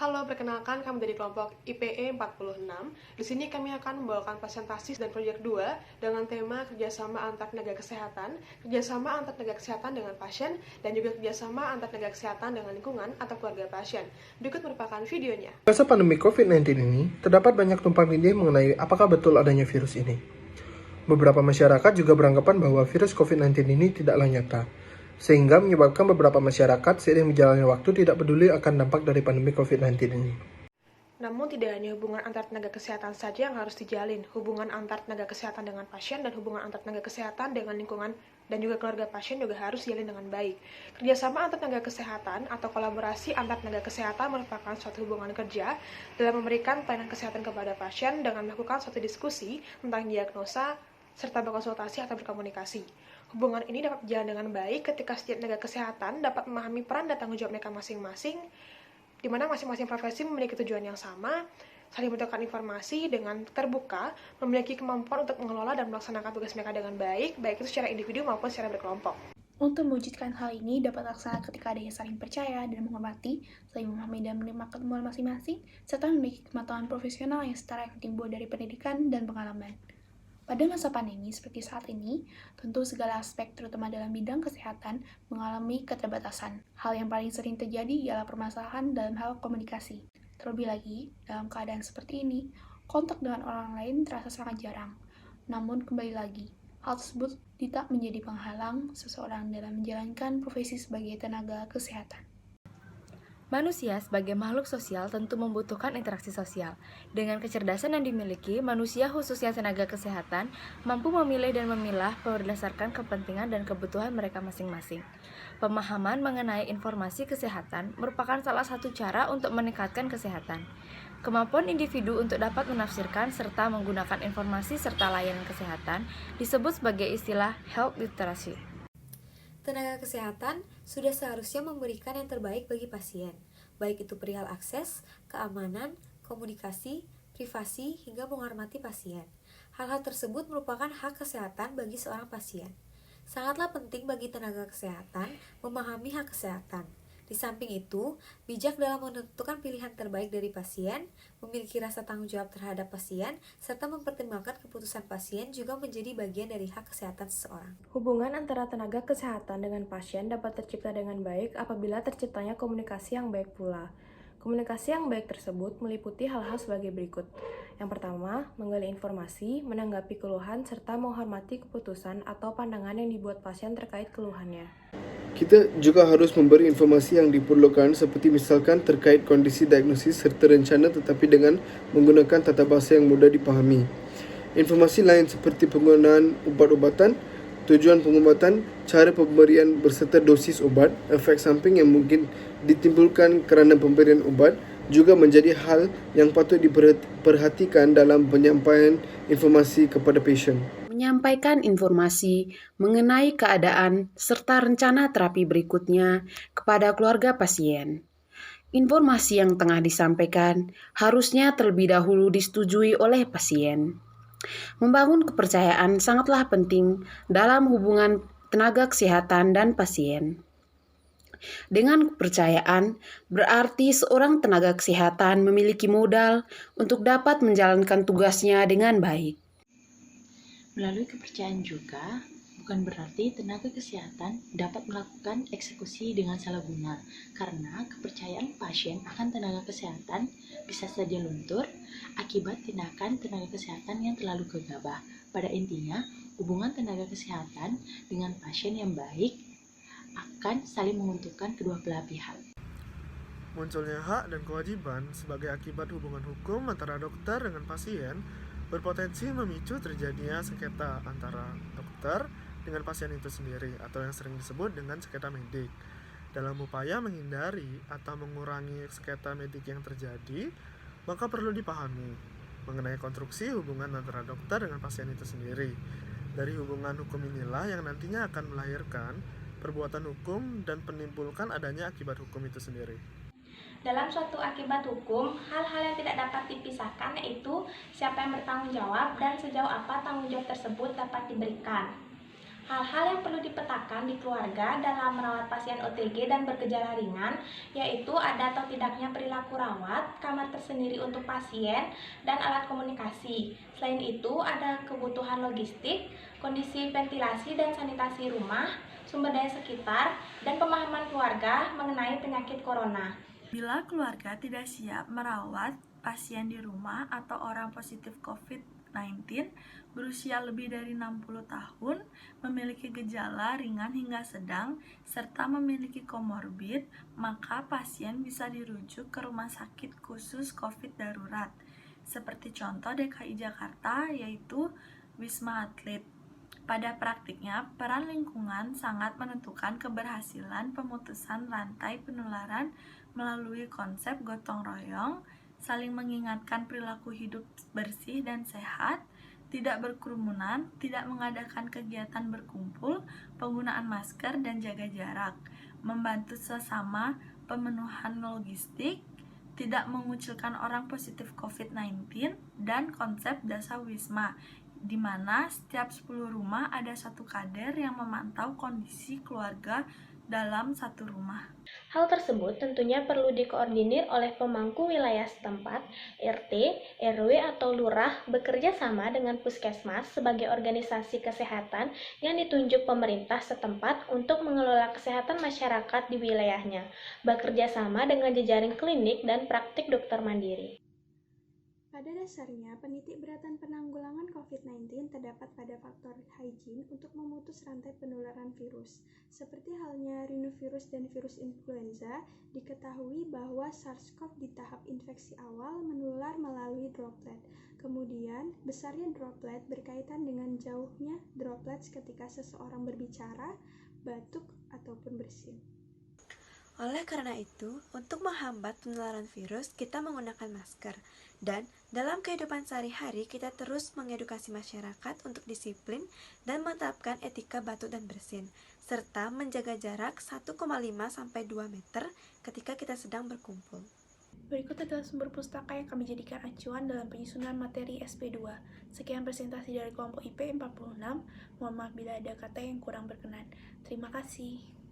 Halo, perkenalkan kami dari kelompok IPE 46. Di sini kami akan membawakan presentasi dan proyek 2 dengan tema kerjasama antar tenaga kesehatan, kerjasama antar tenaga kesehatan dengan pasien, dan juga kerjasama antar tenaga kesehatan dengan lingkungan atau keluarga pasien. Berikut merupakan videonya. Masa pandemi COVID-19 ini, terdapat banyak tumpang tindih mengenai apakah betul adanya virus ini. Beberapa masyarakat juga beranggapan bahwa virus COVID-19 ini tidaklah nyata, sehingga menyebabkan beberapa masyarakat seiring berjalannya waktu tidak peduli akan dampak dari pandemi COVID-19 ini. Namun tidak hanya hubungan antar tenaga kesehatan saja yang harus dijalin, hubungan antar tenaga kesehatan dengan pasien dan hubungan antar tenaga kesehatan dengan lingkungan dan juga keluarga pasien juga harus dijalin dengan baik. Kerjasama antar tenaga kesehatan atau kolaborasi antar tenaga kesehatan merupakan suatu hubungan kerja dalam memberikan pelayanan kesehatan kepada pasien dengan melakukan suatu diskusi tentang diagnosa serta berkonsultasi atau berkomunikasi. Hubungan ini dapat berjalan dengan baik ketika setiap tenaga kesehatan dapat memahami peran dan tanggung jawab mereka masing-masing, di mana masing-masing profesi memiliki tujuan yang sama, saling bertukar informasi dengan terbuka, memiliki kemampuan untuk mengelola dan melaksanakan tugas mereka dengan baik, baik itu secara individu maupun secara berkelompok. Untuk mewujudkan hal ini dapat terlaksana ketika ada yang saling percaya dan menghormati, saling memahami dan menerima ketemuan masing-masing, serta memiliki kemampuan profesional yang setara yang timbul dari pendidikan dan pengalaman. Pada masa pandemi seperti saat ini, tentu segala aspek terutama dalam bidang kesehatan mengalami keterbatasan. Hal yang paling sering terjadi ialah permasalahan dalam hal komunikasi. Terlebih lagi, dalam keadaan seperti ini, kontak dengan orang lain terasa sangat jarang. Namun kembali lagi, hal tersebut tidak menjadi penghalang seseorang dalam menjalankan profesi sebagai tenaga kesehatan. Manusia sebagai makhluk sosial tentu membutuhkan interaksi sosial. Dengan kecerdasan yang dimiliki, manusia khususnya tenaga kesehatan mampu memilih dan memilah berdasarkan kepentingan dan kebutuhan mereka masing-masing. Pemahaman mengenai informasi kesehatan merupakan salah satu cara untuk meningkatkan kesehatan. Kemampuan individu untuk dapat menafsirkan serta menggunakan informasi serta layanan kesehatan disebut sebagai istilah health literacy. Tenaga kesehatan sudah seharusnya memberikan yang terbaik bagi pasien, baik itu perihal akses, keamanan, komunikasi, privasi, hingga menghormati pasien. Hal-hal tersebut merupakan hak kesehatan bagi seorang pasien. Sangatlah penting bagi tenaga kesehatan memahami hak kesehatan. Di samping itu, bijak dalam menentukan pilihan terbaik dari pasien, memiliki rasa tanggung jawab terhadap pasien, serta mempertimbangkan keputusan pasien juga menjadi bagian dari hak kesehatan seseorang. Hubungan antara tenaga kesehatan dengan pasien dapat tercipta dengan baik apabila terciptanya komunikasi yang baik pula. Komunikasi yang baik tersebut meliputi hal-hal sebagai berikut. Yang pertama, menggali informasi, menanggapi keluhan, serta menghormati keputusan atau pandangan yang dibuat pasien terkait keluhannya. Kita juga harus memberi informasi yang diperlukan seperti misalkan terkait kondisi diagnosis serta rencana tetapi dengan menggunakan tata bahasa yang mudah dipahami. Informasi lain seperti penggunaan ubat-obatan, tujuan pengobatan, cara pemberian berserta dosis obat, efek samping yang mungkin ditimbulkan kerana pemberian obat juga menjadi hal yang patut diperhatikan dalam penyampaian informasi kepada pasien. Menyampaikan informasi mengenai keadaan serta rencana terapi berikutnya kepada keluarga pasien. Informasi yang tengah disampaikan harusnya terlebih dahulu disetujui oleh pasien. Membangun kepercayaan sangatlah penting dalam hubungan tenaga kesehatan dan pasien. Dengan kepercayaan, berarti seorang tenaga kesehatan memiliki modal untuk dapat menjalankan tugasnya dengan baik. Melalui kepercayaan juga, bukan berarti tenaga kesehatan dapat melakukan eksekusi dengan salah guna, karena kepercayaan pasien akan tenaga kesehatan bisa saja luntur akibat tindakan tenaga kesehatan yang terlalu gegabah. Pada intinya, hubungan tenaga kesehatan dengan pasien yang baik akan saling menguntungkan kedua belah pihak. Munculnya hak dan kewajiban sebagai akibat hubungan hukum antara dokter dengan pasien berpotensi memicu terjadinya sengketa antara dokter dengan pasien itu sendiri atau yang sering disebut dengan sengketa medik. Dalam upaya menghindari atau mengurangi sengketa medik yang terjadi, maka perlu dipahami mengenai konstruksi hubungan antara dokter dengan pasien itu sendiri. Dari hubungan hukum inilah yang nantinya akan melahirkan perbuatan hukum dan menimbulkan adanya akibat hukum itu sendiri. Dalam suatu akibat hukum, hal-hal yang tidak dapat dipisahkan yaitu siapa yang bertanggung jawab dan sejauh apa tanggung jawab tersebut dapat diberikan. Hal-hal yang perlu dipetakan di keluarga dalam merawat pasien OTG dan bergejala ringan yaitu ada atau tidaknya perilaku rawat, kamar tersendiri untuk pasien, dan alat komunikasi. Selain itu, ada kebutuhan logistik, kondisi ventilasi dan sanitasi rumah, sumber daya sekitar, dan pemahaman keluarga mengenai penyakit corona. Bila keluarga tidak siap merawat pasien di rumah atau orang positif COVID-19 berusia lebih dari 60 tahun, memiliki gejala ringan hingga sedang, serta memiliki komorbid, maka pasien bisa dirujuk ke rumah sakit khusus COVID darurat. Seperti contoh DKI Jakarta, yaitu Wisma Atlet. Pada praktiknya, peran lingkungan sangat menentukan keberhasilan pemutusan rantai penularan melalui konsep gotong royong, saling mengingatkan perilaku hidup bersih dan sehat, tidak berkerumunan, tidak mengadakan kegiatan berkumpul, penggunaan masker dan jaga jarak, membantu sesama pemenuhan logistik, tidak mengucilkan orang positif COVID-19, dan konsep Dasawisma, di mana setiap 10 rumah ada satu kader yang memantau kondisi keluarga dalam satu rumah. Hal tersebut tentunya perlu dikoordinir oleh pemangku wilayah setempat, RT, RW atau lurah bekerja sama dengan puskesmas sebagai organisasi kesehatan yang ditunjuk pemerintah setempat untuk mengelola kesehatan masyarakat di wilayahnya, bekerja sama dengan jejaring klinik dan praktik dokter mandiri. Pada dasarnya, penitik beratan penanggulangan COVID-19 terdapat pada faktor hygiene untuk memutus rantai penularan virus. Seperti halnya rhinovirus dan virus influenza, diketahui bahwa SARS-CoV di tahap infeksi awal menular melalui droplet. Kemudian, besarnya droplet berkaitan dengan jauhnya droplet ketika seseorang berbicara, batuk, ataupun bersin. Oleh karena itu, untuk menghambat penularan virus, kita menggunakan masker. Dan dalam kehidupan sehari-hari, kita terus mengedukasi masyarakat untuk disiplin dan menerapkan etika batuk dan bersin, serta menjaga jarak 1,5-2 meter ketika kita sedang berkumpul. Berikut adalah sumber pustaka yang kami jadikan acuan dalam penyusunan materi SP2. Sekian presentasi dari kelompok IP 46. Mohon maaf bila ada kata yang kurang berkenan. Terima kasih.